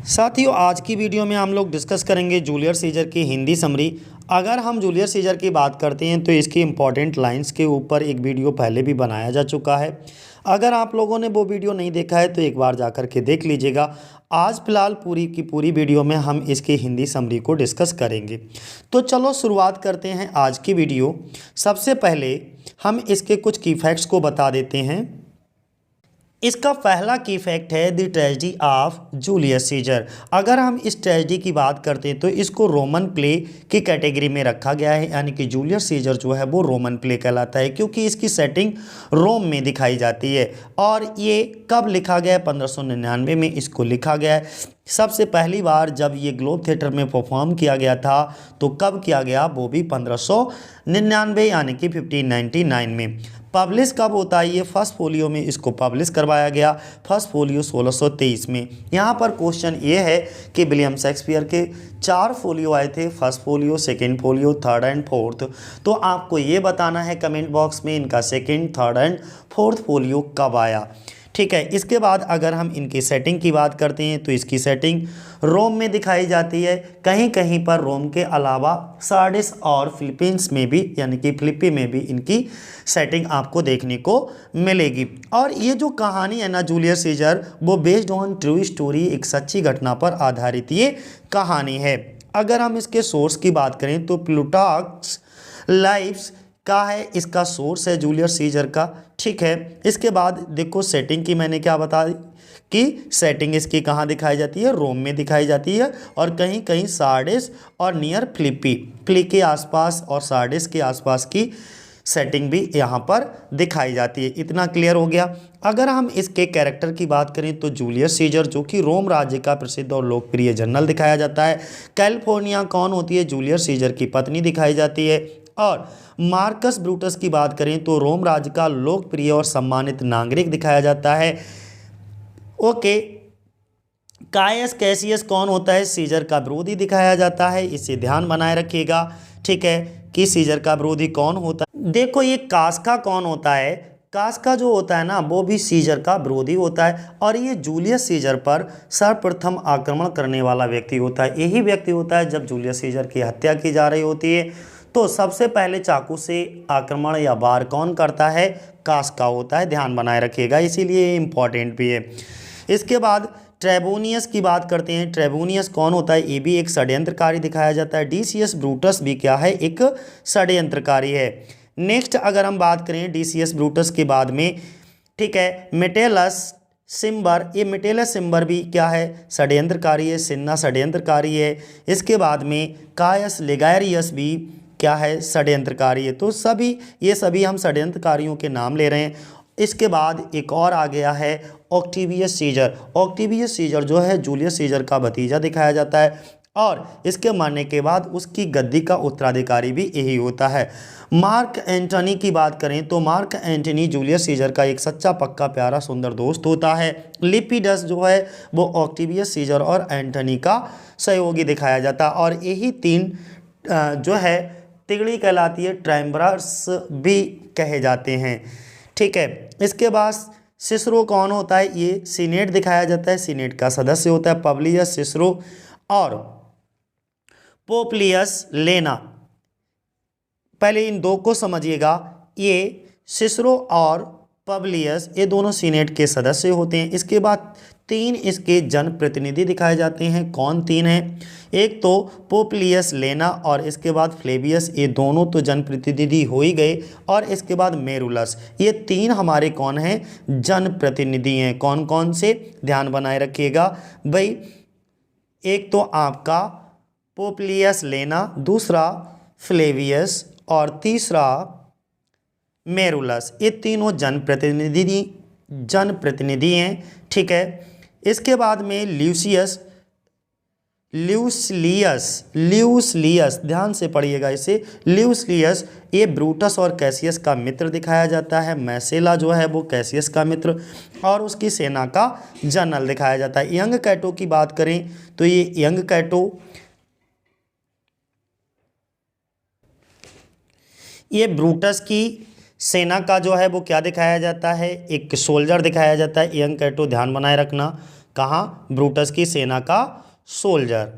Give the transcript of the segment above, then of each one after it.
साथियों, आज की वीडियो में हम लोग डिस्कस करेंगे जूलियस सीजर की हिंदी समरी। अगर हम जूलियस सीजर की बात करते हैं तो इसकी इम्पॉर्टेंट लाइंस के ऊपर एक वीडियो पहले भी बनाया जा चुका है। अगर आप लोगों ने वो वीडियो नहीं देखा है तो एक बार जा कर के देख लीजिएगा। आज फिलहाल पूरी की पूरी वीडियो में हम इसकी हिंदी समरी को डिस्कस करेंगे। तो चलो शुरुआत करते हैं आज की वीडियो। सबसे पहले हम इसके कुछ की फैक्ट्स को बता देते हैं। इसका पहला की फैक्ट है the tragedy of Julius Caesar. अगर हम इस ट्रेजेडी की बात करते हैं तो इसको रोमन प्ले की कैटेगरी में रखा गया है, यानी कि जूलियस सीजर जो है वो रोमन प्ले कहलाता है क्योंकि इसकी सेटिंग रोम में दिखाई जाती है। और ये कब लिखा गया है? 1599 में इसको लिखा गया है। सबसे पहली बार जब ये ग्लोब थिएटर में परफॉर्म किया गया था तो कब किया गया? वो भी 1599 यानी कि 1599 में। पब्लिश कब होता है? ये फर्स्ट फोलियो में इसको पब्लिश करवाया गया, फर्स्ट फोलियो 1623 में। यहाँ पर क्वेश्चन ये है कि विलियम शेक्सपियर के 4 फोलियो आए थे, first folio, second folio, third and fourth. तो आपको ये बताना है कमेंट बॉक्स में इनका second, third and fourth folio कब आया। ठीक है। इसके बाद अगर हम इनकी सेटिंग की बात करते हैं तो इसकी सेटिंग रोम में दिखाई जाती है। कहीं कहीं पर रोम के अलावा सार्डिस और फिलीपींस में भी, यानी कि फिलिपी में भी इनकी सेटिंग आपको देखने को मिलेगी। और ये जो कहानी है ना जूलियस सीजर, वो बेस्ड ऑन ट्रू स्टोरी, एक सच्ची घटना पर आधारित ये कहानी है। अगर हम इसके सोर्स की बात करें तो प्लूटार्क्स लाइव्स का है इसका सोर्स है जूलियस सीजर का। ठीक है। इसके बाद देखो सेटिंग की मैंने क्या बता दी कि सेटिंग इसकी कहाँ दिखाई जाती है? रोम में दिखाई जाती है और कहीं कहीं सार्डिस और नियर फिली के आसपास और सार्डिस के आसपास की सेटिंग भी यहाँ पर दिखाई जाती है। इतना क्लियर हो गया। अगर हम इसके कैरेक्टर की बात करें तो जूलियस सीजर जो कि रोम राज्य का प्रसिद्ध और लोकप्रिय जनरल दिखाया जाता है। कैलिफोर्निया कौन होती है? जूलियस सीजर की पत्नी दिखाई जाती है। और मार्कस ब्रूटस की बात करें तो रोम राज्य का लोकप्रिय और सम्मानित नागरिक दिखाया जाता है। ओके। कायस कैसियस कौन होता है? सीजर का विरोधी दिखाया जाता है, इसे ध्यान बनाए रखिएगा। ठीक है कि सीजर का विरोधी कौन होता है। देखो ये कास्का कौन होता है? कास्का जो होता है ना वो भी सीजर का विरोधी होता है और ये जूलियस सीजर पर सर्वप्रथम आक्रमण करने वाला व्यक्ति होता है। यही व्यक्ति होता है जब जूलियस सीजर की हत्या की जा रही होती है तो सबसे पहले चाकू से आक्रमण या वार कौन करता है? कास्का होता है, ध्यान बनाए रखिएगा, इसीलिए इम्पॉर्टेंट भी है। इसके बाद ट्रेबोनियस की बात करते हैं। ट्रेबोनियस कौन होता है? ये भी एक षड्यंत्रकारी दिखाया जाता है। डिसियस ब्रूटस भी क्या है? एक षड्यंत्रकारी है। नेक्स्ट अगर हम बात करें डिसियस ब्रूटस के बाद में, ठीक है, मेटेलस सिम्बर, ये मेटेलस सिम्बर भी क्या है? षड्यंत्रकारी है, सिन्ना षड्यंत्रकारी है। इसके बाद में कायस लेगैरियस भी क्या है? षड्यंत्रकारी है। तो ये सभी हम षड्यंत्रकारियों के नाम ले रहे हैं। इसके बाद एक और आ गया है ऑक्टेवियस सीजर। ऑक्टेवियस सीजर जो है जूलियस सीजर का भतीजा दिखाया जाता है और इसके मरने के बाद उसकी गद्दी का उत्तराधिकारी भी यही होता है। मार्क एंटनी की बात करें तो मार्क एंटनी जूलियस सीजर का एक सच्चा पक्का प्यारा सुंदर दोस्त होता है। लिपिडस जो है वो ऑक्टेवियस सीजर और एंटनी का सहयोगी दिखाया जाता है और यही तीन जो है तिगड़ी कहलाती है, ट्रायम्बर्स भी कहे जाते हैं। ठीक है। इसके बाद सिसरो कौन होता है? ये सीनेट दिखाया जाता है, सीनेट का सदस्य होता है पब्लियस सिसरो और पोप्लियस लेना। पहले इन दो को समझिएगा, ये सिसरो और पब्लियस ये दोनों सीनेट के सदस्य होते हैं। इसके बाद 3 इसके जनप्रतिनिधि दिखाए जाते हैं। कौन 3 हैं? एक तो पोप्लियस लेना और इसके बाद फ्लेवियस, ये दोनों तो जनप्रतिनिधि हो ही गए। और इसके बाद मेरुलस, ये 3 हमारे कौन हैं? जनप्रतिनिधि हैं। कौन कौन से? ध्यान बनाए रखिएगा भाई। एक तो आपका पोप्लियस लेना, दूसरा फ्लेवियस और तीसरा मेरुलस, ये तीनों जनप्रतिनिधि हैं। ठीक है। इसके बाद में ल्यूसलियस, ध्यान से पढ़िएगा इसे। ल्यूसलियस ये ब्रूटस और कैसियस का मित्र दिखाया जाता है। मैसेला जो है वो कैसियस का मित्र और उसकी सेना का जनरल दिखाया जाता है। यंग कैटो की बात करें तो ये यंग कैटो ये ब्रूटस की सेना का जो है वो क्या दिखाया जाता है? एक सोल्जर दिखाया जाता है यंग कैटो, ध्यान बनाए रखना। कहाँ, ब्रूटस की सेना का सोल्जर।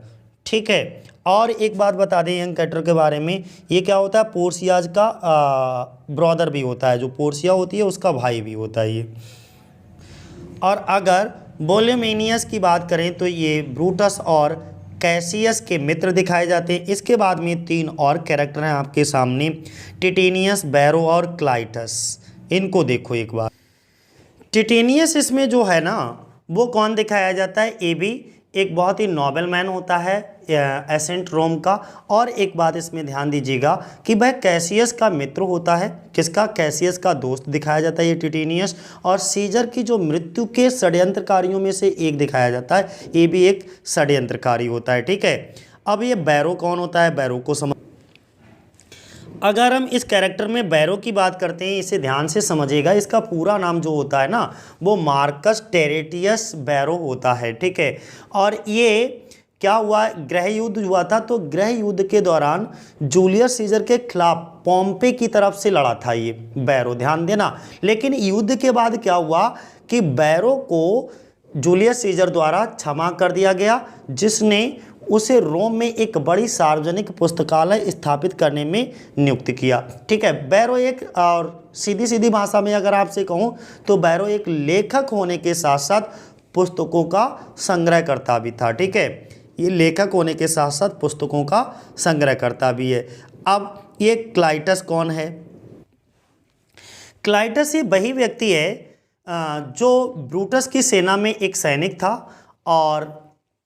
ठीक है, और एक बात बता दें यंग कैरेक्टर के बारे में, ये क्या होता है, पोर्सियाज का ब्रदर भी होता है, जो पोर्सिया होती है उसका भाई भी होता है ये। और अगर वोलेमिनियस की बात करें तो ये ब्रूटस और कैसियस के मित्र दिखाए जाते हैं। इसके बाद में 3 और कैरेक्टर हैं आपके सामने, टिटेनियस, बैरो और क्लाइटस। इनको देखो एक बार। टिटेनियस इसमें जो है ना वो कौन दिखाया जाता है, ये भी एक बहुत ही नोबल मैन होता है एसेंट रोम का। और एक बात इसमें ध्यान दीजिएगा कि वह कैसियस का मित्र होता है, किसका, कैसियस का दोस्त दिखाया जाता है ये टिटेनियस। और सीजर की जो मृत्यु के षड्यंत्रकारियों में से एक दिखाया जाता है, ये भी एक षड्यंत्रकारी होता है। ठीक है, अब ये बैरो कौन होता है, बैरो को समझ, अगर हम इस कैरेक्टर में बैरो की बात करते हैं, इसे ध्यान से समझिएगा, इसका पूरा नाम जो होता है ना वो मार्कस टेरेटियस बैरो होता है। ठीक है, और ये क्या हुआ, गृह युद्ध हुआ था, तो गृह युद्ध के दौरान जूलियस सीजर के खिलाफ पोम्पे की तरफ से लड़ा था ये बैरो, ध्यान देना। लेकिन युद्ध के बाद क्या हुआ कि बैरो को जूलियस सीजर द्वारा क्षमा कर दिया गया, जिसने उसे रोम में एक बड़ी सार्वजनिक पुस्तकालय स्थापित करने में नियुक्त किया। ठीक है, बैरो एक, और सीधी सीधी भाषा में अगर आपसे कहूँ तो बैरो एक लेखक होने के साथ साथ पुस्तकों का संग्रहकर्ता भी था। ठीक है, ये लेखक होने के साथ साथ पुस्तकों का संग्रहकर्ता भी है। अब ये क्लाइटस कौन है, क्लाइटस ये वही व्यक्ति है जो ब्रूटस की सेना में एक सैनिक था, और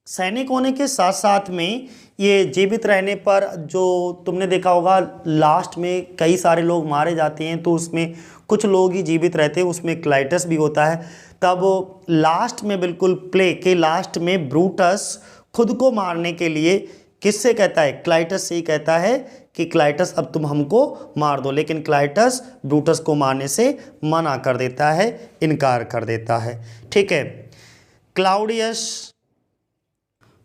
सैनिक होने के साथ साथ में ये जीवित रहने पर, जो तुमने देखा होगा लास्ट में कई सारे लोग मारे जाते हैं तो उसमें कुछ लोग ही जीवित रहते हैं, उसमें क्लाइटस भी होता है। तब लास्ट में, बिल्कुल प्ले के लास्ट में, ब्रूटस खुद को मारने के लिए किससे कहता है, क्लाइटस से ही कहता है कि क्लाइटस अब तुम हमको मार दो, लेकिन क्लाइटस ब्रूटस को मारने से मना कर देता है, इनकार कर देता है। ठीक है, क्लाउडियस,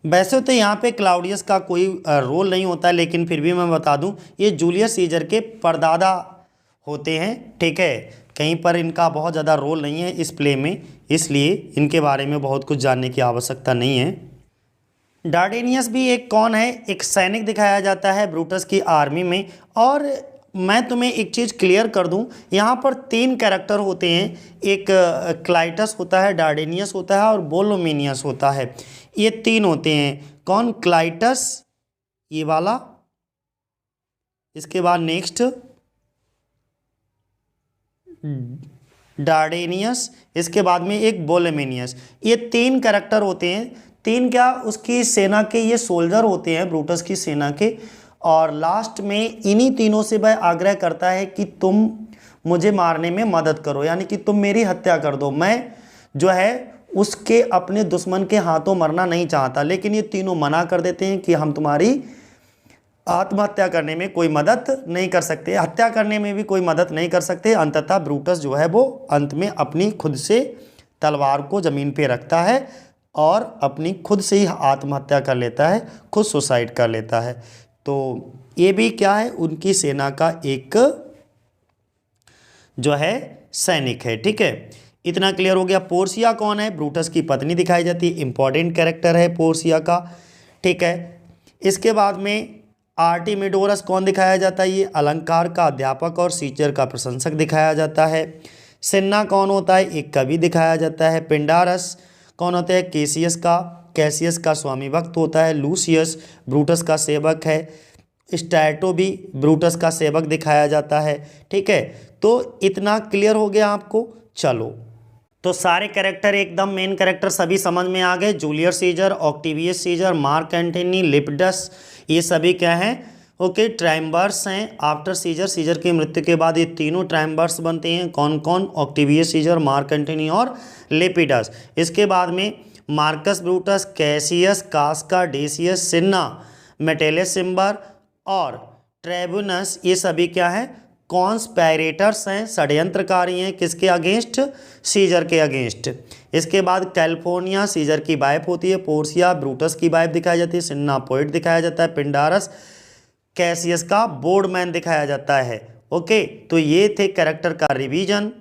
वैसे तो यहाँ पे क्लाउडियस का कोई रोल नहीं होता है, लेकिन फिर भी मैं बता दूँ ये जूलियस सीजर के परदादा होते हैं। ठीक है, कहीं पर इनका बहुत ज़्यादा रोल नहीं है इस प्ले में, इसलिए इनके बारे में बहुत कुछ जानने की आवश्यकता नहीं है। डार्डेनियस भी एक कौन है, एक सैनिक दिखाया जाता है ब्रूटस की आर्मी में। और मैं तुम्हें एक चीज़ क्लियर कर दूं, यहाँ पर 3 कैरेक्टर होते हैं, एक क्लाइटस होता है, डार्डेनियस होता है और वोलोमिनियस होता है। ये 3 होते हैं, कौन, क्लाइटस ये वाला, इसके बाद नेक्स्ट डार्डेनियस, इसके बाद में एक वोलोमिनियस। ये 3 कैरेक्टर होते हैं। 3 क्या, उसकी सेना के ये सोल्जर होते हैं ब्रूटस की सेना के। और लास्ट में इन्हीं तीनों से वह आग्रह करता है कि तुम मुझे मारने में मदद करो, यानी कि तुम मेरी हत्या कर दो। मैं जो है उसके अपने दुश्मन के हाथों मरना नहीं चाहता, लेकिन ये तीनों मना कर देते हैं कि हम तुम्हारी आत्महत्या करने में कोई मदद नहीं कर सकते, हत्या करने में भी कोई मदद नहीं कर सकते। अंततः ब्रूटस जो है वो अंत में अपनी खुद से तलवार को ज़मीन पे रखता है और अपनी खुद से ही आत्महत्या कर लेता है, खुद सुसाइड कर लेता है। तो ये भी क्या है, उनकी सेना का एक जो है सैनिक है। ठीक है, इतना क्लियर हो गया। पोर्सिया कौन है, ब्रूटस की पत्नी दिखाई जाती है, इंपॉर्टेंट कैरेक्टर है पोर्सिया का। ठीक है, इसके बाद में आर्टिमिडोरस कौन दिखाया जाता है, ये अलंकार का अध्यापक और सीजर का प्रशंसक दिखाया जाता है। सिन्ना कौन होता है, एक कवि दिखाया जाता है। पिंडारस कौन होता है, कैसियस का स्वामी भक्त होता है। लूसियस ब्रूटस का सेवक है। स्टैटो भी ब्रूटस का सेवक दिखाया जाता है। ठीक है, तो इतना क्लियर हो गया आपको। चलो, तो सारे कैरेक्टर एकदम मेन कैरेक्टर सभी समझ में आ गए। Julius Caesar, Octavius Caesar, Mark Antony, Lepidus, ये सभी क्या हैं, ओके, ट्रायम्बर्स हैं। आफ्टर सीजर की मृत्यु के बाद ये तीनों ट्रायम्बर्स बनते हैं। कौन कौन, ऑक्टेवियस सीजर, मार्क एंटनी और लिपिडस। इसके बाद में मार्कस ब्रूटस, कैसियस, कास्का, डेसियस, सिन्ना, मेटेलस सिम्बर और ट्रेबुनस, ये सभी क्या हैं, कॉन्स्पायरेटर्स हैं, षड्यंत्रकारी हैं। किसके अगेंस्ट, सीजर के अगेंस्ट। इसके बाद कैलिफोर्निया सीजर की वाइफ होती है। पोर्सिया ब्रूटस की वाइफ दिखाई जाती है। सिन्ना पोइट दिखाया जाता है। पिंडारस कैसियस का बोर्डमैन दिखाया जाता है। ओके, तो ये थे कैरेक्टर का रिवीजन।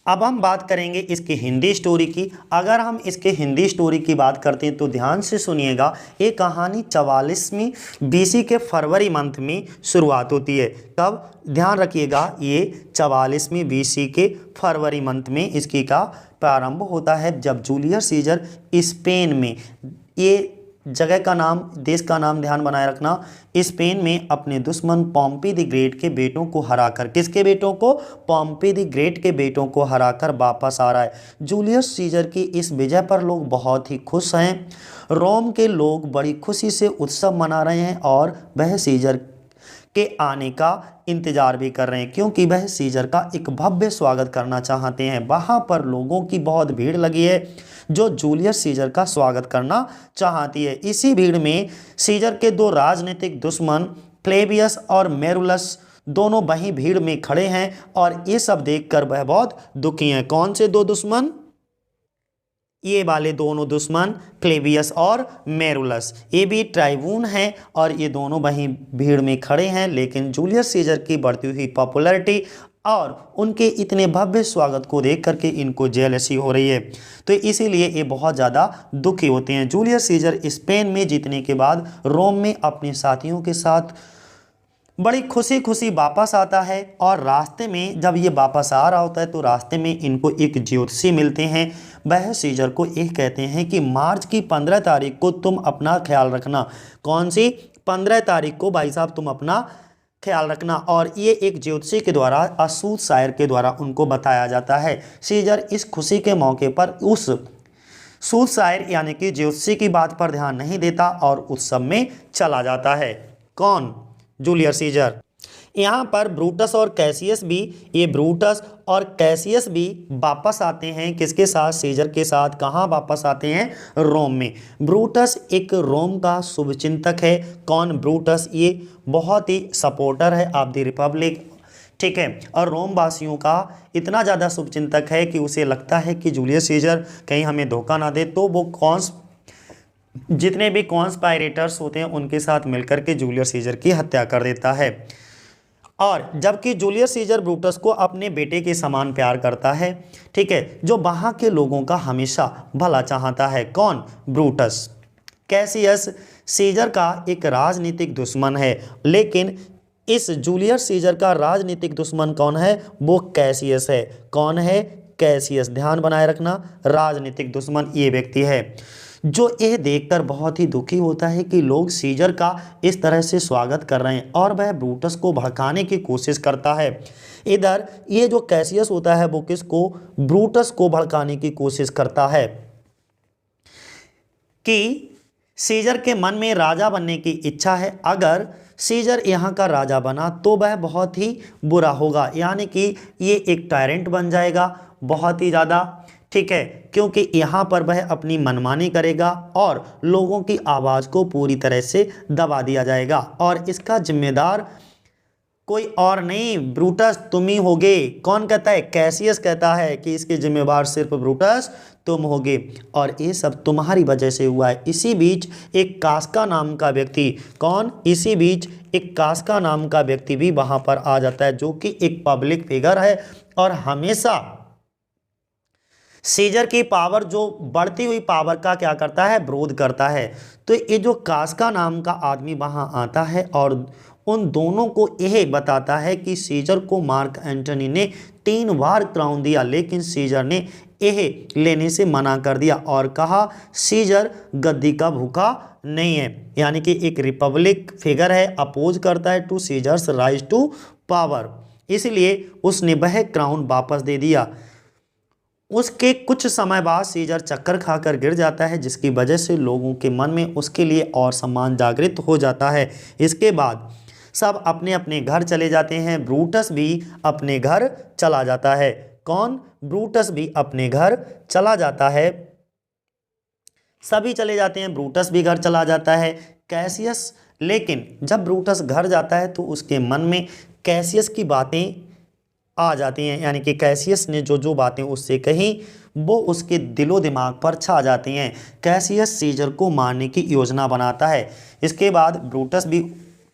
अब हम बात करेंगे इसकी हिंदी स्टोरी की। अगर हम इसके हिंदी स्टोरी की बात करते हैं तो ध्यान से सुनिएगा। ये कहानी 44वीं BC के फरवरी मंथ में शुरुआत होती है। कब? ध्यान रखिएगा, ये 44वीं BC के फरवरी मंथ में इसकी का प्रारंभ होता है, जब जूलियस सीजर स्पेन में, ये जगह का नाम, देश का नाम ध्यान बनाए रखना, स्पेन में अपने दुश्मन पॉम्पी द ग्रेट के बेटों को हराकर, किसके बेटों को? पॉम्पी द ग्रेट के बेटों को हराकर वापस आ रहा है। जूलियस सीजर की इस विजय पर लोग बहुत ही खुश हैं। रोम के लोग बड़ी खुशी से उत्सव मना रहे हैं और वह सीजर के आने का इंतजार भी कर रहे हैं, क्योंकि वह सीजर का एक भव्य स्वागत करना चाहते हैं। वहां पर लोगों की बहुत भीड़ लगी है जो जूलियस सीजर का स्वागत करना चाहती है। इसी भीड़ में सीजर के दो राजनीतिक दुश्मन फ्लेवियस और मेरुलस दोनों वहीं भीड़ में खड़े हैं और ये सब देखकर वह बहुत दुखी हैं। कौन से दो दुश्मन? ये वाले दोनों दुश्मन फ्लेवियस और मेरुलस, ये भी ट्राइबून हैं और ये दोनों वहीं भीड़ में खड़े हैं। लेकिन जूलियस सीजर की बढ़ती हुई पॉपुलैरिटी और उनके इतने भव्य स्वागत को देख करके इनको जेलसी हो रही है, तो इसीलिए ये बहुत ज़्यादा दुखी होते हैं। जूलियस सीजर स्पेन में जीतने के बाद रोम में अपने साथियों के साथ बड़ी खुशी खुशी वापस आता है और रास्ते में जब ये वापस आ रहा होता है तो रास्ते में इनको एक ज्योतिषी मिलते हैं। वह सीजर को ये कहते हैं कि मार्च की 15 तारीख को तुम अपना ख्याल रखना। कौन सी? 15 तारीख को भाई साहब तुम अपना ख्याल रखना। और ये एक ज्योतिषी के द्वारा, असूद शायर के द्वारा उनको बताया जाता है। सीजर इस खुशी के मौके पर उस सूद शायर यानी कि ज्योतिषी की बात पर ध्यान नहीं देता और उत्सव में चला जाता है। कौन? Julius Caesar. यहाँ पर ब्रूटस और कैसियस भी, ये ब्रूटस और कैसियस भी वापस आते हैं। किसके साथ? सीजर के साथ। कहाँ वापस आते हैं? रोम में। ब्रूटस एक रोम का शुभचिंतक है। कौन? ब्रूटस। ये बहुत ही सपोर्टर है ऑफ द रिपब्लिक, ठीक है, और रोम वासियों का इतना ज़्यादा शुभचिंतक है कि उसे लगता है कि जूलियस सीजर कहीं हमें धोखा ना दे, तो वो जितने भी कॉन्स्पायरेटर्स होते हैं उनके साथ मिलकर के जूलियस सीजर की हत्या कर देता है। और जबकि जूलियस सीजर ब्रूटस को अपने बेटे के समान प्यार करता है, ठीक है, जो वहाँ के लोगों का हमेशा भला चाहता है। कौन? ब्रूटस। कैसियस सीजर का एक राजनीतिक दुश्मन है, लेकिन इस जूलियस सीजर का राजनीतिक दुश्मन कौन है? वो कैसियस है। कौन है? कैसियस। ध्यान बनाए रखना, राजनीतिक दुश्मन ये व्यक्ति है, जो यह देखकर बहुत ही दुखी होता है कि लोग सीजर का इस तरह से स्वागत कर रहे हैं और वह ब्रूटस को भड़काने की कोशिश करता है। इधर ये जो कैसियस होता है वो किसको? ब्रूटस को भड़काने की कोशिश करता है कि सीजर के मन में राजा बनने की इच्छा है। अगर सीजर यहाँ का राजा बना तो वह बहुत ही बुरा होगा, यानी कि ये एक टायरेंट बन जाएगा बहुत ही ज़्यादा, ठीक है, क्योंकि यहाँ पर वह अपनी मनमानी करेगा और लोगों की आवाज़ को पूरी तरह से दबा दिया जाएगा और इसका जिम्मेदार कोई और नहीं, ब्रूटस तुम ही होगे। कौन कहता है? कैसियस कहता है कि इसके जिम्मेदार सिर्फ ब्रूटस तुम होगे और ये सब तुम्हारी वजह से हुआ है। इसी बीच एक कास्का नाम का व्यक्ति, कौन? इसी बीच एक कास्का नाम का व्यक्ति भी वहाँ पर आ जाता है, जो कि एक पब्लिक फिगर है और हमेशा सीजर की पावर, जो बढ़ती हुई पावर का क्या करता है? विरोध करता है। तो ये जो कास्का नाम का आदमी वहाँ आता है और उन दोनों को यह बताता है कि सीजर को मार्क एंटनी ने 3 बार क्राउन दिया, लेकिन सीजर ने यह लेने से मना कर दिया और कहा सीजर गद्दी का भूखा नहीं है, यानी कि एक रिपब्लिक फिगर है, अपोज करता है to Caesar's rise to power, इसलिए उसने वह क्राउन वापस दे दिया। उसके कुछ समय बाद सीजर चक्कर खाकर गिर जाता है, जिसकी वजह से लोगों के मन में उसके लिए और सम्मान जागृत हो जाता है। इसके बाद सब अपने अपने घर चले जाते हैं। ब्रूटस भी अपने घर चला जाता है। कौन? ब्रूटस भी अपने घर चला जाता है। सभी चले जाते हैं, ब्रूटस भी घर चला जाता है। कैसियस, लेकिन जब ब्रूटस घर जाता है तो उसके मन में कैसियस की बातें आ जाती हैं, यानी कि कैसियस ने जो जो बातें उससे कही वो उसके दिलो दिमाग पर छा जाती हैं। कैसियस सीजर को मारने की योजना बनाता है। इसके बाद ब्रूटस भी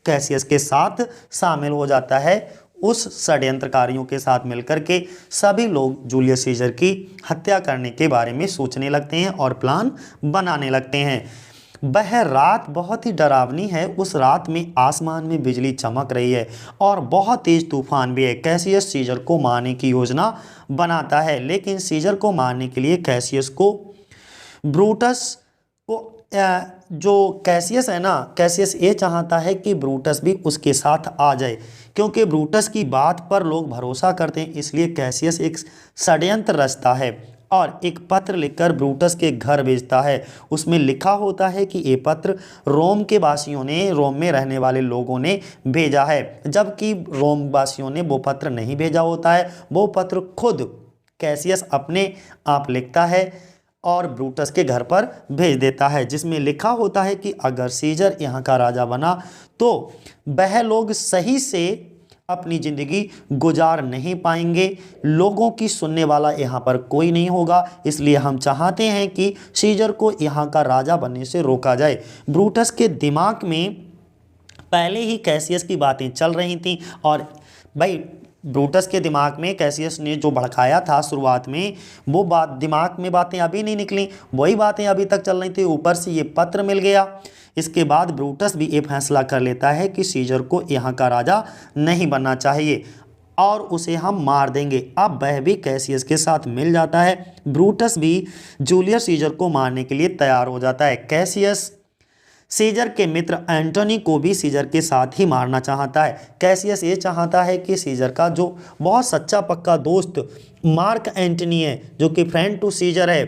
कैसियस के साथ शामिल हो जाता है उस षड्यंत्रकारियों के साथ मिलकर के सभी लोग जूलियस सीजर की हत्या करने के बारे में सोचने लगते हैं और प्लान बनाने लगते हैं। वह रात बहुत ही डरावनी है। उस रात में आसमान में बिजली चमक रही है और बहुत तेज तूफान भी है। कैसियस सीजर को मारने की योजना बनाता है, लेकिन सीजर को मारने के लिए कैसियस को ब्रूटस को जो कैसियस है ना, कैसियस ये चाहता है कि ब्रूटस भी उसके साथ आ जाए, क्योंकि ब्रूटस की बात पर लोग भरोसा करते हैं। इसलिए कैसियस एक षड्यंत्र रचता है और एक पत्र लिखकर ब्रूटस के घर भेजता है। उसमें लिखा होता है कि ये पत्र रोम के वासियों ने, रोम में रहने वाले लोगों ने भेजा है, जबकि रोम वासियों ने वो पत्र नहीं भेजा होता है। वो पत्र खुद कैसियस अपने आप लिखता है और ब्रूटस के घर पर भेज देता है, जिसमें लिखा होता है कि अगर सीजर यहाँ का राजा बना तो वह लोग सही से अपनी ज़िंदगी गुजार नहीं पाएंगे, लोगों की सुनने वाला यहाँ पर कोई नहीं होगा। इसलिए हम चाहते हैं कि सीजर को यहाँ का राजा बनने से रोका जाए। ब्रूटस के दिमाग में पहले ही कैसियस की बातें चल रही थीं और भाई ब्रूटस के दिमाग में कैसियस ने जो भड़काया था शुरुआत में, वो बात दिमाग में बातें अभी नहीं निकली, वही बातें अभी तक चल रही थी। ऊपर से ये पत्र मिल गया। इसके बाद ब्रूटस भी ये फैसला कर लेता है कि सीजर को यहाँ का राजा नहीं बनना चाहिए और उसे हम मार देंगे। अब वह भी कैसियस के साथ मिल जाता है। ब्रूटस भी जूलियस सीजर को मारने के लिए तैयार हो जाता है। कैसियस सीजर के मित्र एंटोनी को भी सीजर के साथ ही मारना चाहता है। कैसियस ये चाहता है कि सीजर का जो बहुत सच्चा पक्का दोस्त मार्क एंटनी है, जो कि फ्रेंड टू सीजर है,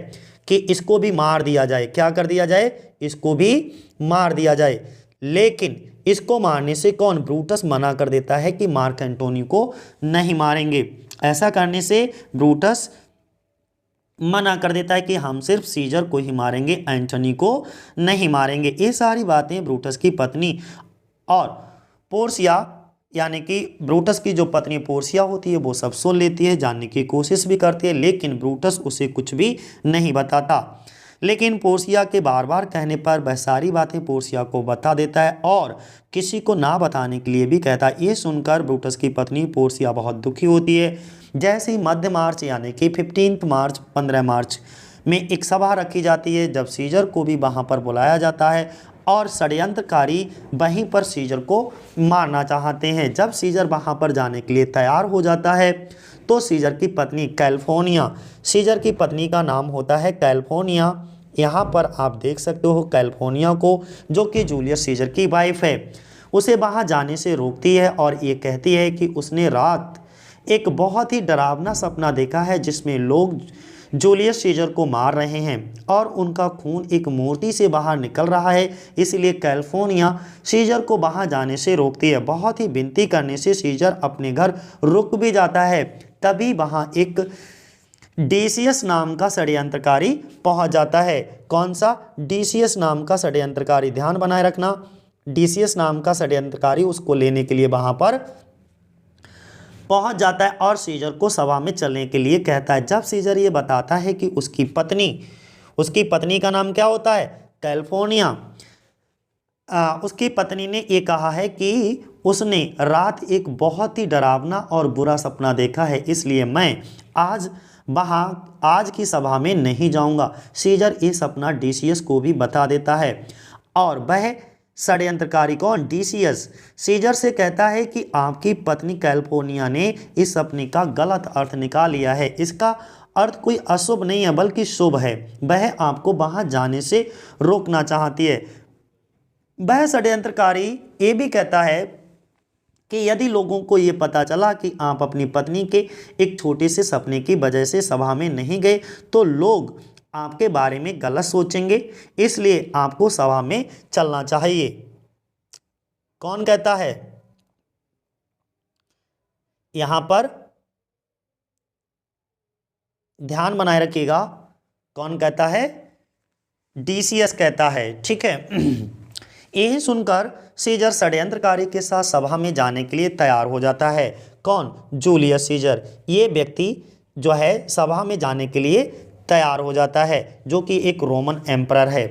कि इसको भी मार दिया जाए। क्या कर दिया जाए? इसको भी मार दिया जाए। लेकिन इसको मारने से कौन? ब्रूटस मना कर देता है कि मार्क एंटोनी को नहीं मारेंगे। ऐसा करने से ब्रूटस मना कर देता है कि हम सिर्फ सीजर को ही मारेंगे, एंटनी को नहीं मारेंगे। ये सारी बातें ब्रूटस की पत्नी और पोर्सिया, यानी कि ब्रूटस की जो पत्नी पोर्सिया होती है, वो सब सुन लेती है, जानने की कोशिश भी करती है, लेकिन ब्रूटस उसे कुछ भी नहीं बताता। लेकिन पोर्सिया के बार बार कहने पर वह सारी बातें पोर्सिया को बता देता है और किसी को ना बताने के लिए भी कहता है। ये सुनकर ब्रूटस की पत्नी पोर्सिया बहुत दुखी होती है। जैसे ही मध्य मार्च यानी कि 15 मार्च 15 मार्च में एक सभा रखी जाती है, जब सीजर को भी वहाँ पर बुलाया जाता है और षड्यंत्रकारी वहीं पर सीजर को मारना चाहते हैं। जब सीजर वहाँ पर जाने के लिए तैयार हो जाता है तो सीजर की पत्नी कैल्फोनिया, सीजर की पत्नी का नाम होता है कैल्फोनिया, यहाँ पर आप देख सकते हो कैल्फोनिया को, जो कि जूलियस सीजर की वाइफ है, उसे वहाँ जाने से रोकती है और ये कहती है कि उसने रात एक बहुत ही डरावना सपना देखा है जिसमें लोग जूलियस सीजर को मार रहे हैं और उनका खून एक मूर्ति से बाहर निकल रहा है। इसलिए कैल्फोनिया सीजर को वहाँ जाने से रोकती है। बहुत ही विनती करने से सीजर अपने घर रुक भी जाता है। तभी वहाँ एक डीसियस नाम का षड्यंत्रकारी पहुँच जाता है। कौन सा? डीसियस नाम का षड्यंत्रकारी, ध्यान बनाए रखना। डीसियस नाम का षड्यंत्रकारी उसको लेने के लिए वहाँ पर पहुंच जाता है और सीजर को सभा में चलने के लिए कहता है। जब सीजर ये बताता है कि उसकी पत्नी का नाम क्या होता है? कैल्फोनिया। उसकी पत्नी ने ये कहा है कि उसने रात एक बहुत ही डरावना और बुरा सपना देखा है, इसलिए मैं आज की सभा में नहीं जाऊंगा। सीजर ये सपना डीसियस को भी बता देता है और वह षड्यंत्रकारी कौन? डीसियस सीजर से कहता है कि आपकी पत्नी कैल्फोनिया ने इस सपने का गलत अर्थ निकाल लिया है। इसका अर्थ कोई अशुभ नहीं है बल्कि शुभ है। वह आपको वहां जाने से रोकना चाहती है। वह षड्यंत्रकारी ये भी कहता है कि यदि लोगों को ये पता चला कि आप अपनी पत्नी के एक छोटे से सपने की वजह से सभा में नहीं गए तो लोग आपके बारे में गलत सोचेंगे, इसलिए आपको सभा में चलना चाहिए। कौन कहता है? यहां पर ध्यान बनाए रखिएगा, कौन कहता है? डीसियस कहता है, ठीक है। यही सुनकर सीजर षड्यंत्रकारी के साथ सभा में जाने के लिए तैयार हो जाता है। कौन? Julius Caesar. ये व्यक्ति जो है सभा में जाने के लिए तैयार हो जाता है, जो कि एक रोमन एम्परर है।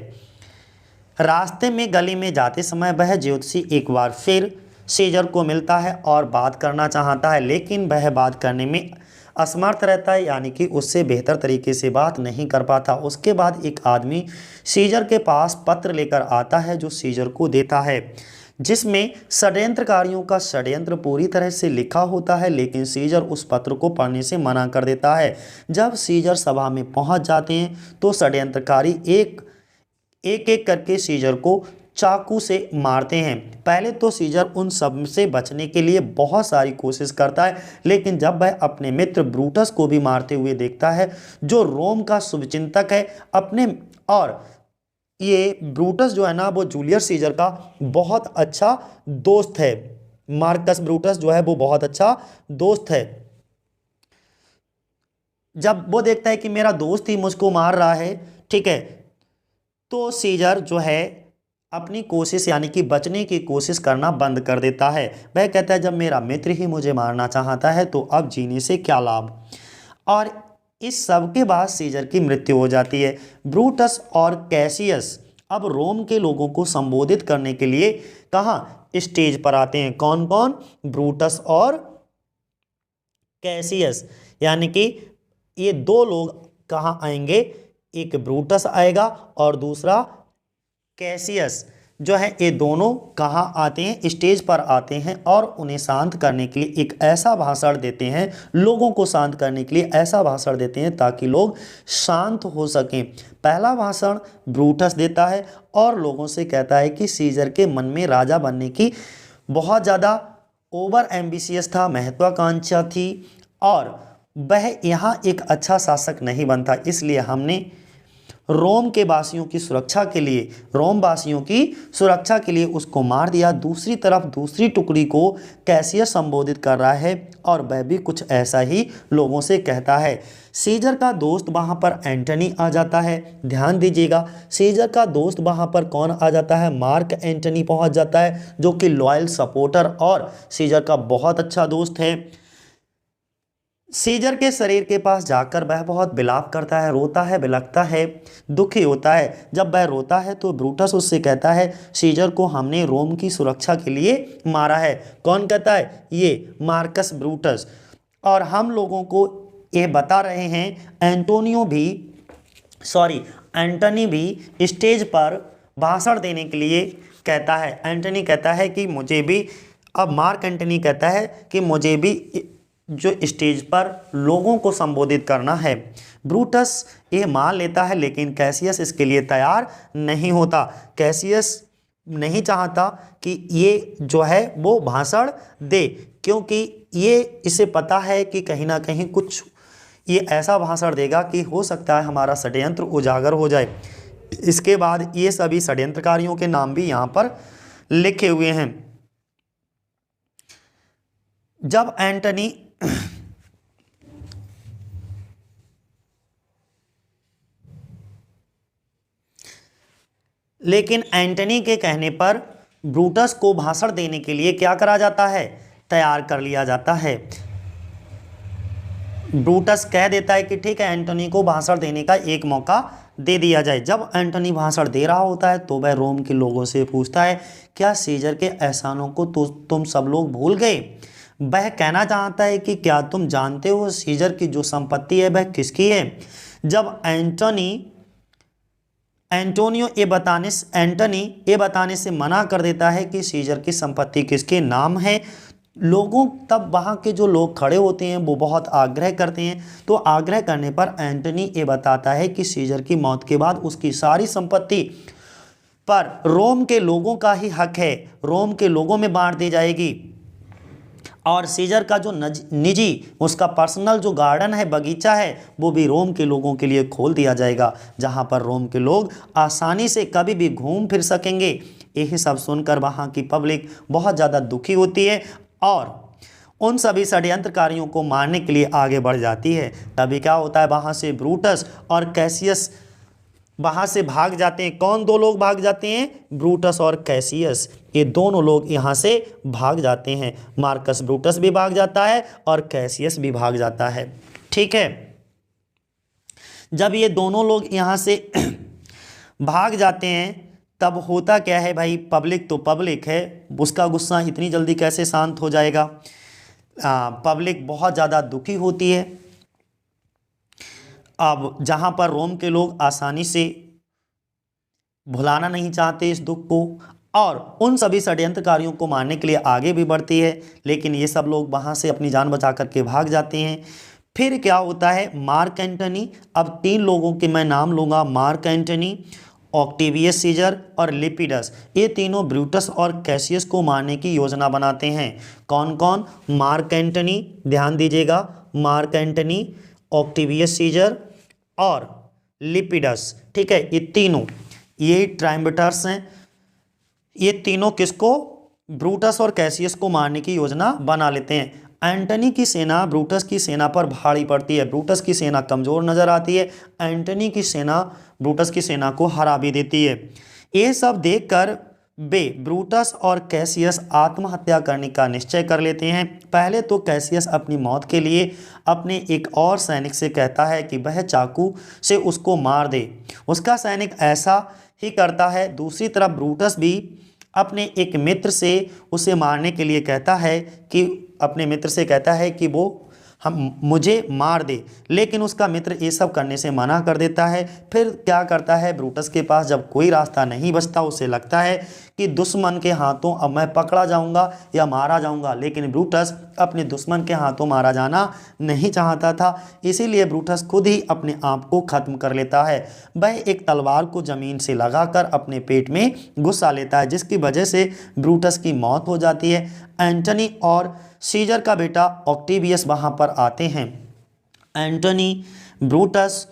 रास्ते में गली में जाते समय वह ज्योतिषी एक बार फिर सीजर को मिलता है और बात करना चाहता है, लेकिन वह बात करने में असमर्थ रहता है, यानी कि उससे बेहतर तरीके से बात नहीं कर पाता। उसके बाद एक आदमी सीजर के पास पत्र लेकर आता है जो सीजर को देता है, जिसमें षड्यंत्रकारियों का षड्यंत्र पूरी तरह से लिखा होता है, लेकिन सीजर उस पत्र को पढ़ने से मना कर देता है। जब सीजर सभा में पहुंच जाते हैं तो षड्यंत्रकारी एक एक करके सीजर को चाकू से मारते हैं। पहले तो सीजर उन सब से बचने के लिए बहुत सारी कोशिश करता है, लेकिन जब वह अपने मित्र ब्रूटस को भी मारते हुए देखता है, जो रोम का शुभचिंतक है अपने, और ये ब्रूटस जो है ना वो जूलियस सीजर का बहुत अच्छा दोस्त है। मार्कस ब्रूटस जो है वो बहुत अच्छा दोस्त है। जब वो देखता है कि मेरा दोस्त ही मुझको मार रहा है, ठीक है, तो सीजर जो है अपनी कोशिश यानी कि बचने की कोशिश करना बंद कर देता है। वह कहता है जब मेरा मित्र ही मुझे मारना चाहता है तो अब जीने से क्या लाभ। और इस सब के बाद सीजर की मृत्यु हो जाती है। ब्रूटस और कैसियस अब रोम के लोगों को संबोधित करने के लिए कहाँ स्टेज पर आते हैं। कौन कौन? ब्रूटस और कैसियस, यानी कि ये दो लोग कहाँ आएंगे, एक ब्रूटस आएगा और दूसरा कैसियस जो है, ये दोनों कहाँ आते हैं, स्टेज पर आते हैं और उन्हें शांत करने के लिए एक ऐसा भाषण देते हैं, लोगों को शांत करने के लिए ऐसा भाषण देते हैं ताकि लोग शांत हो सकें। पहला भाषण ब्रूटस देता है और लोगों से कहता है कि सीजर के मन में राजा बनने की बहुत ज़्यादा ओवर एम्बिशियस था, महत्वाकांक्षा थी, और वह यहाँ एक अच्छा शासक नहीं बनता, इसलिए हमने रोम के वासियों की सुरक्षा के लिए, रोम वासियों की सुरक्षा के लिए उसको मार दिया। दूसरी तरफ दूसरी टुकड़ी को कैसियस संबोधित कर रहा है और वह भी कुछ ऐसा ही लोगों से कहता है। सीजर का दोस्त वहाँ पर एंटनी आ जाता है। ध्यान दीजिएगा, सीजर का दोस्त वहाँ पर कौन आ जाता है? मार्क एंटनी पहुँच जाता है, जो कि लॉयल सपोर्टर और सीजर का बहुत अच्छा दोस्त है। सीजर के शरीर के पास जाकर वह बहुत विलाप करता है, रोता है, बिलखता है, दुखी होता है। जब वह रोता है तो ब्रूटस उससे कहता है सीजर को हमने रोम की सुरक्षा के लिए मारा है। कौन कहता है? ये मार्कस ब्रूटस। और हम लोगों को ये बता रहे हैं एंटनी भी स्टेज पर भाषण देने के लिए कहता है। एंटनी कहता है कि मुझे भी, अब मार्क एंटनी कहता है कि मुझे भी जो स्टेज पर लोगों को संबोधित करना है। ब्रूटस ये मान लेता है, लेकिन कैसियस इसके लिए तैयार नहीं होता। कैसियस नहीं चाहता कि ये जो है वो भाषण दे, क्योंकि ये इसे पता है कि कहीं ना कहीं कुछ ये ऐसा भाषण देगा कि हो सकता है हमारा षड्यंत्र उजागर हो जाए। इसके बाद ये सभी षड्यंत्रकारियों के नाम भी यहाँ पर लिखे हुए हैं। जब एंटनी लेकिन एंटनी के कहने पर ब्रूटस को भाषण देने के लिए क्या करा जाता है? तैयार कर लिया जाता है। ब्रूटस कह देता है कि ठीक है, एंटनी को भाषण देने का एक मौका दे दिया जाए। जब एंटनी भाषण दे रहा होता है तो वह रोम के लोगों से पूछता है क्या सीजर के एहसानों को तुम सब लोग भूल गए? वह कहना चाहता है कि क्या तुम जानते हो सीजर की जो संपत्ति है वह किसकी है? जब एंटनी ये बताने से मना कर देता है कि सीजर की संपत्ति किसके नाम है, लोगों, तब वहाँ के जो लोग खड़े होते हैं वो बहुत आग्रह करते हैं। तो आग्रह करने पर एंटनी ये बताता है कि सीजर की मौत के बाद उसकी सारी संपत्ति पर रोम के लोगों का ही हक है, रोम के लोगों में बांट दी जाएगी। और सीजर का जो निजी उसका पर्सनल जो गार्डन है, बगीचा है, वो भी रोम के लोगों के लिए खोल दिया जाएगा, जहां पर रोम के लोग आसानी से कभी भी घूम फिर सकेंगे। यही सब सुनकर वहां की पब्लिक बहुत ज़्यादा दुखी होती है और उन सभी षड्यंत्रकारियों को मारने के लिए आगे बढ़ जाती है। तभी क्या होता है, वहाँ से ब्रूटस और कैसियस वहाँ से भाग जाते हैं। कौन दो लोग भाग जाते हैं? ब्रूटस और कैसियस, ये दोनों लोग यहाँ से भाग जाते हैं। मार्कस ब्रूटस भी भाग जाता है और कैसियस भी भाग जाता है। ठीक है, जब ये दोनों लोग यहाँ से भाग जाते हैं तब होता क्या है भाई, पब्लिक तो पब्लिक है, उसका गुस्सा इतनी जल्दी कैसे शांत हो जाएगा। पब्लिक बहुत ज़्यादा दुखी होती है। अब जहाँ पर रोम के लोग आसानी से भुलाना नहीं चाहते इस दुख को, और उन सभी षड्यंत्रकारियों को मारने के लिए आगे भी बढ़ती है, लेकिन ये सब लोग वहाँ से अपनी जान बचा करके भाग जाते हैं। फिर क्या होता है, मार्क एंटनी, अब 3 लोगों के मैं नाम लूँगा, मार्क एंटनी, ऑक्टेवियस सीजर और लिपिडस, ये तीनों ब्रूटस और कैसियस को मारने की योजना बनाते हैं। कौन कौन, मार्क एंटनी, ध्यान दीजिएगा, मार्क एंटनी, ऑक्टेवियस सीजर और लिपिडस, ठीक है, ये तीनों, ये ट्रायम्विरट्स हैं। ये तीनों किसको, ब्रूटस और कैसियस को मारने की योजना बना लेते हैं। एंटनी की सेना ब्रूटस की सेना पर भारी पड़ती है, ब्रूटस की सेना कमज़ोर नज़र आती है, एंटनी की सेना ब्रूटस की सेना को हरा भी देती है। ये सब देखकर ब्रूटस और कैसियस आत्महत्या करने का निश्चय कर लेते हैं। पहले तो कैसियस अपनी मौत के लिए अपने एक और सैनिक से कहता है कि वह चाकू से उसको मार दे, उसका सैनिक ऐसा ही करता है। दूसरी तरफ ब्रूटस भी अपने एक मित्र से उसे मारने के लिए कहता है कि अपने मित्र से कहता है कि वो मुझे मार दे, लेकिन उसका मित्र ये सब करने से मना कर देता है। फिर क्या करता है, ब्रूटस के पास जब कोई रास्ता नहीं बचता, उसे लगता है कि दुश्मन के हाथों अब मैं पकड़ा जाऊंगा या मारा जाऊंगा, लेकिन ब्रूटस अपने दुश्मन के हाथों मारा जाना नहीं चाहता था, इसीलिए ब्रूटस खुद ही अपने आप को खत्म कर लेता है। वह एक तलवार को ज़मीन से लगाकर अपने पेट में घुसा लेता है, जिसकी वजह से ब्रूटस की मौत हो जाती है। एंटनी और सीजर का बेटा ऑक्टेवियस वहाँ पर आते हैं। एंटनी ब्रूटस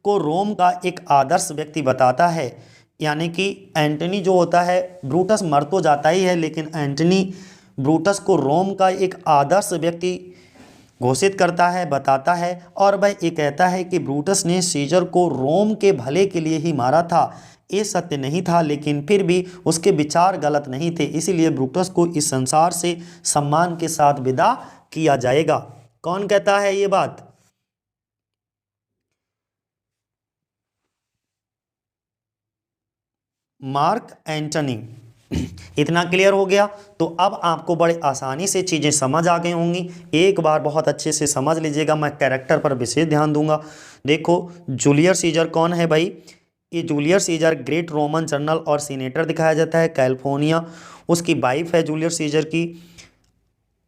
को रोम का एक आदर्श व्यक्ति बताता है, यानी कि एंटनी जो होता है, ब्रूटस मर तो जाता ही है, लेकिन एंटनी ब्रूटस को रोम का एक आदर्श व्यक्ति घोषित करता है, बताता है, और वह ये कहता है कि ब्रूटस ने सीजर को रोम के भले के लिए ही मारा था। ये सत्य नहीं था, लेकिन फिर भी उसके विचार गलत नहीं थे, इसीलिए ब्रूटस को इस संसार से सम्मान के साथ विदा किया जाएगा। कौन कहता है ये बात, मार्क एंटनी। इतना क्लियर हो गया, तो अब आपको बड़े आसानी से चीज़ें समझ आ गई होंगी। एक बार बहुत अच्छे से समझ लीजिएगा, मैं कैरेक्टर पर विशेष ध्यान दूंगा। देखो, जूलियस सीजर कौन है भाई, ये Julius Caesar great Roman general और सीनेटर दिखाया जाता है, कैलिफोर्निया, उसकी वाइफ है जूलियस सीजर की।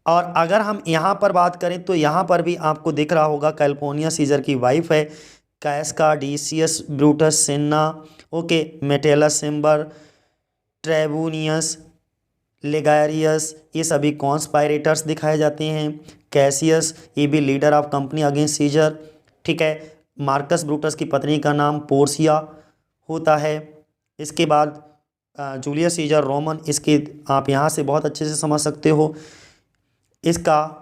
और अगर हम यहाँ पर बात करें तो यहाँ पर भी आपको दिख रहा होगा, कैलिफोर्निया सीजर की वाइफ है कैस्का, डिसियस, ब्रूटस, सेना, ओके, मेटेलस सिम्बर, ट्रेबूनियस, लेगारियस, ये सभी कॉन्स्पायरेटर्स दिखाए जाते हैं। कैसियस, ये भी leader of company against Caesar, ठीक है। मार्कस ब्रूटस की पत्नी का नाम पोर्सिया होता है। इसके बाद जूलियस सीजर रोमन, इसके आप यहाँ से बहुत अच्छे से समझ सकते हो। इसका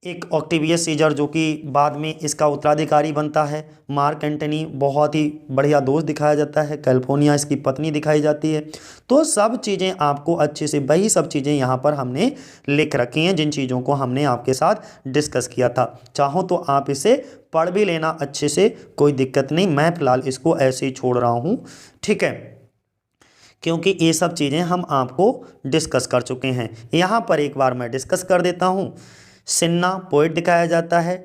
एक ऑक्टेवियस सीजर जो कि बाद में इसका उत्तराधिकारी बनता है। मार्क एंटनी बहुत ही बढ़िया दोस्त दिखाया जाता है, कैलिफोर्निया इसकी पत्नी दिखाई जाती है। तो सब चीज़ें आपको अच्छे से, वही सब चीज़ें यहाँ पर हमने लिख रखी हैं जिन चीज़ों को हमने आपके साथ डिस्कस किया था। चाहो तो आप इसे पढ़ भी लेना अच्छे से, कोई दिक्कत नहीं, मैं फ़िलहाल इसको ऐसे ही छोड़ रहा हूँ, ठीक है, क्योंकि ये सब चीज़ें हम आपको डिस्कस कर चुके हैं। यहाँ पर एक बार मैं डिस्कस कर देता हूँ। सिन्ना पोएट दिखाया जाता है,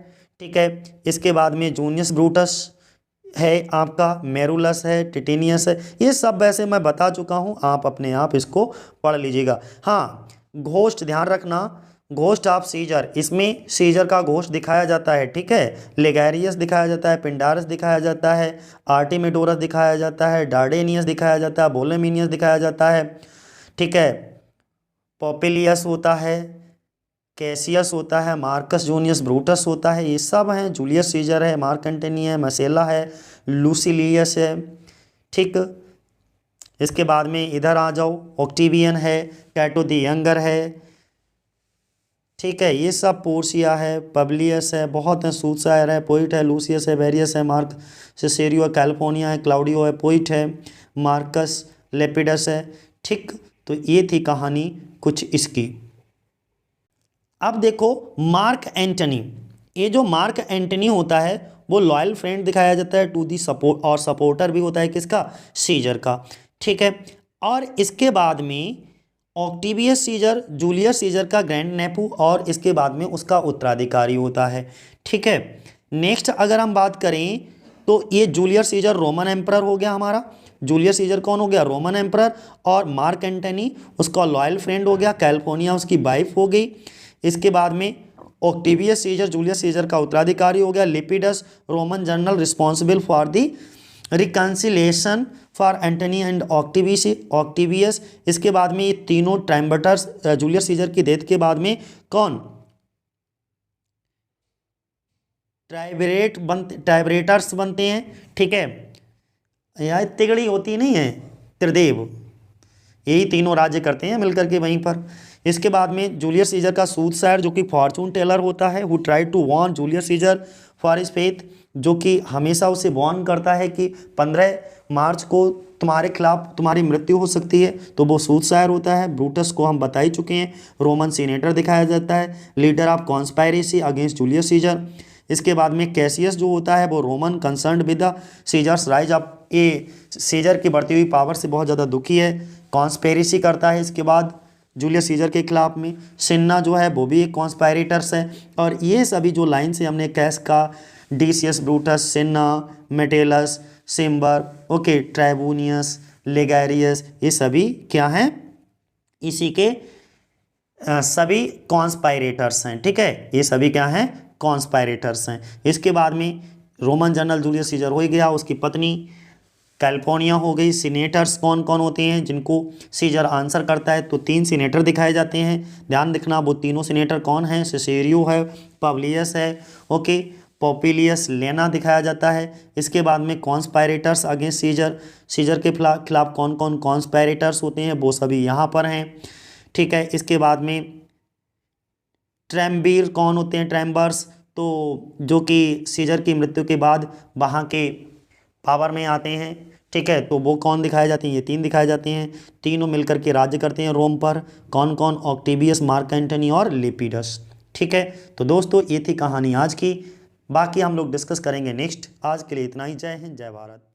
ठीक है। इसके बाद में जूनियस ब्रूटस है आपका, मेरुलस है, टिटेनियस है, ये सब वैसे मैं बता चुका हूँ, आप अपने आप इसको पढ़ लीजिएगा। हाँ, घोस्ट ध्यान रखना, घोस्ट ऑफ सीजर, इसमें सीजर का घोस्ट दिखाया जाता है, ठीक है। लेगैरियस दिखाया जाता है, पिंडारस दिखाया जाता है, आर्टिमिडोरस दिखाया जाता है, डार्डेनियस दिखाया जाता है, बोलेमिनियस दिखाया जाता है, ठीक है। पॉपिलियस होता है, कैसियस होता है, मार्कस जूनियस ब्रूटस होता है, ये सब हैं। जूलियस सीजर है, मार्क एंटनी है, मसेला है, लूसिलियस है, ठीक। इसके बाद में इधर आ जाओ, ऑक्टेवियन है, कैटो द यंगर है, ठीक है। ये सब पोर्सिया है, पब्लियस है, बहुत हैं, सूटसायर है, पोइट है, लूसियस है, वेरियस है, मार्क सिसेरियो है, कैलिफोर्निया है, क्लाउडियो है, पोइट है, मार्कस लेपिडस है, ठीक। तो ये थी कहानी कुछ इसकी। अब देखो मार्क एंटनी, ये जो मार्क एंटनी होता है वो लॉयल फ्रेंड दिखाया जाता है टू दी सपोर्ट, और सपोर्टर भी होता है किसका, सीजर का। ठीक है। और इसके बाद में ऑक्टेवियस सीजर जूलियस सीजर का ग्रैंड नेपू और इसके बाद में उसका उत्तराधिकारी होता है। ठीक है। नेक्स्ट अगर हम बात करें तो ये जूलियस सीजर रोमन एम्परर हो गया हमारा। जूलियस सीजर कौन हो गया? Roman emperor. और मार्क एंटनी उसका लॉयल फ्रेंड हो गया। कैल्फोनिया उसकी वाइफ हो गई। इसके बाद में ऑक्टेवियस सीजर जूलियस सीजर का उत्तराधिकारी हो गया। Lepidus Roman general responsible for the reconciliation for Antony and Octavius. इसके बाद में ये तीनों ट्राइम्बर्टर्स जूलियस सीजर की डेथ के बाद में कौन ट्राइब्रेटर्स बनते हैं। ठीक है। यह तिगड़ी होती नहीं है, त्रिदेव, यही तीनों राज्य करते हैं मिलकर के वहीं पर। इसके बाद में जूलियस सीजर का सूदशायर जो कि फॉर्चून टेलर होता है, who try to warn Julius Caesar for his faith, जो कि हमेशा उसे वॉर्न करता है कि 15 मार्च को तुम्हारे खिलाफ तुम्हारी मृत्यु हो सकती है, तो वो सूदशायर होता है। ब्रूटस को हम बता ही चुके हैं, रोमन सीनेटर दिखाया जाता है, leader of conspiracy against Julius Caesar. इसके बाद में कैसियस जो होता है वो Roman concerned with the Caesar's rise of a, Caesar की बढ़ती हुई पावर से बहुत ज़्यादा दुखी है, कॉन्स्पेरेसी करता है इसके बाद जूलियस सीजर के खिलाफ में। सिन्ना जो है वो भी एक कॉन्स्पायरेटर्स है। और ये सभी जो लाइन से हमने कैस का, डिसियस, ब्रूटस, सिन्ना, मेटेलस, सिम्बर, ओके, ट्राइबूनियस, लेगैरियस, ये सभी क्या हैं? इसी के सभी कॉन्स्पायरेटर्स हैं। ठीक है, ये सभी क्या हैं? कॉन्स्पायरेटर्स हैं। इसके बाद में रोमन जनरल जूलियस सीजर हो ही गया, उसकी पत्नी कैल्फोनिया हो गई। सीनेटर्स कौन कौन होते हैं जिनको सीजर आंसर करता है? तो 3 सीनेटर दिखाए जाते हैं, ध्यान रखना। वो तीनों सीनेटर कौन हैं? सिसेरियो है, पब्लियस है, ओके, पॉपुलियस लेना दिखाया जाता है। इसके बाद में कॉन्स्पायरेटर्स अगेंस्ट सीजर, सीजर के खिलाफ कौन कौन कॉन्स्पायरेटर्स होते हैं वो सभी यहाँ पर हैं। ठीक है। इसके बाद में ट्रैम्बीर कौन होते हैं? ट्रैम्बर्स, तो जो कि सीजर की मृत्यु के बाद वहाँ के पावर में आते हैं। ठीक है, तो वो कौन दिखाए जाते हैं? ये 3 दिखाए जाते हैं। तीनों मिलकर के राज्य करते हैं रोम पर। कौन कौन? ऑक्टेवियस, मार्क एंटनी और लिपिडस। ठीक है, तो दोस्तों ये थी कहानी आज की, बाकी हम लोग डिस्कस करेंगे नेक्स्ट। आज के लिए इतना ही। जय हिंद, जय भारत।